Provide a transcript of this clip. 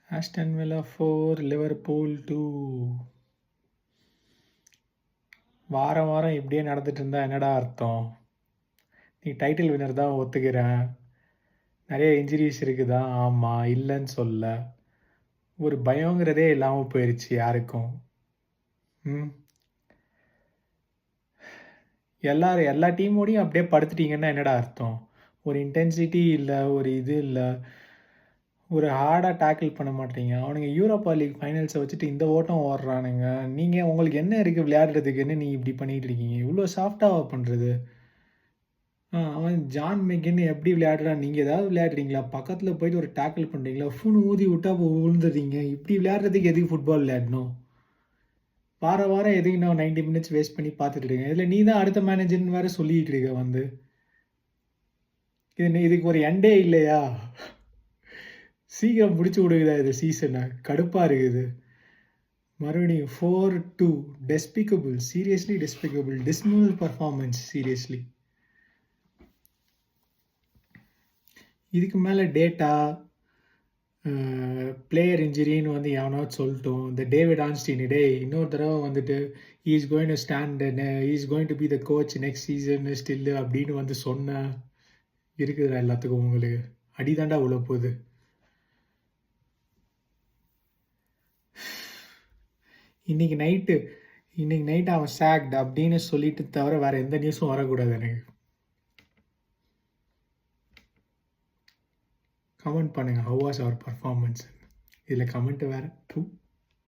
Aston villa 4 Liverpool 2. வாரம் வாரம் இப்படியே நடந்துட்டு இருந்தா என்னடா அர்த்தம்? நீ டைட்டில் வின்னர் தான் ஒத்துக்கிறேன், நிறைய இன்ஜுரிஸ் இருக்குதா, ஆமாம், இல்லைன்னு சொல்ல. ஒரு பயங்கிறதே இல்லாமல் போயிடுச்சு யாருக்கும். எல்லா டீமோடையும் அப்படியே படுத்துட்டீங்கன்னா என்னடா அர்த்தம்? ஒரு இன்டென்சிட்டி இல்லை, ஒரு இது இல்லை, ஒரு ஹார்டாக டேக்கிள் பண்ண மாட்டீங்க. அவனுங்க யூரோப்பா லீக் ஃபைனல்ஸை வச்சுட்டு இந்த ஓட்டம் ஓடுறானுங்க. நீங்கள் உங்களுக்கு என்ன இருக்குது விளையாடுறதுக்குன்னு நீ இப்படி பண்ணிகிட்டு இருக்கீங்க? இவ்வளோ சாஃப்டாக பண்ணுறது? அவன் ஜான் மெக்கின்னு எப்படி விளையாடுறான்? நீங்கள் ஏதாவது விளையாடுறீங்களா? பக்கத்தில் போயிட்டு ஒரு டேக்கிள் பண்ணுறீங்களா? ஃபோன் ஊதி விட்டா விழுந்துறீங்க. இப்படி விளையாடுறதுக்கு எதுக்கு ஃபுட்பால் விளையாடணும்? வாரம் எதுக்கு நான் 90 மினிட்ஸ் வேஸ்ட் பண்ணி பார்த்துட்டு இருக்கேன். இதில் நீ தான் அடுத்த மேனேஜர்னு வேறு சொல்லிகிட்டு இருக்க வந்து. இதுக்கு ஒரு எண்டே இல்லையா? சீக்கிரம் முடிச்சு விடுக்குதா இது சீசனை? கடுப்பாக இருக்குது. மறுபடியும் 4-2. Despicable, seriously despicable, dismal performance, seriously. இதுக்கு மேலே டேட்டா பிளேயர் இன்ஜுரின்னு வந்து எவனாவது சொல்லிட்டோம். இந்த டேவிட் ஆன்ஸ்டீன் இன்னொரு தடவை வந்துட்டு is going to stand, is going to be the coach next season still அப்படின்னு வந்து சொன்ன இருக்குதுடா எல்லாத்துக்கும். உங்களுக்கு அடிதாண்டா உள்ள போகுது. இன்னைக்கு நைட்டு அவன் சாக்ட் அப்படின்னு சொல்லிட்டு தவிர வேற எந்த நியூஸும் வரக்கூடாது எனக்கு. கமெண்ட் பண்ணுங்கள், ஹவ் வாஸ் அவர் பர்ஃபார்மன்ஸ். இதில் கமெண்ட் வேறு.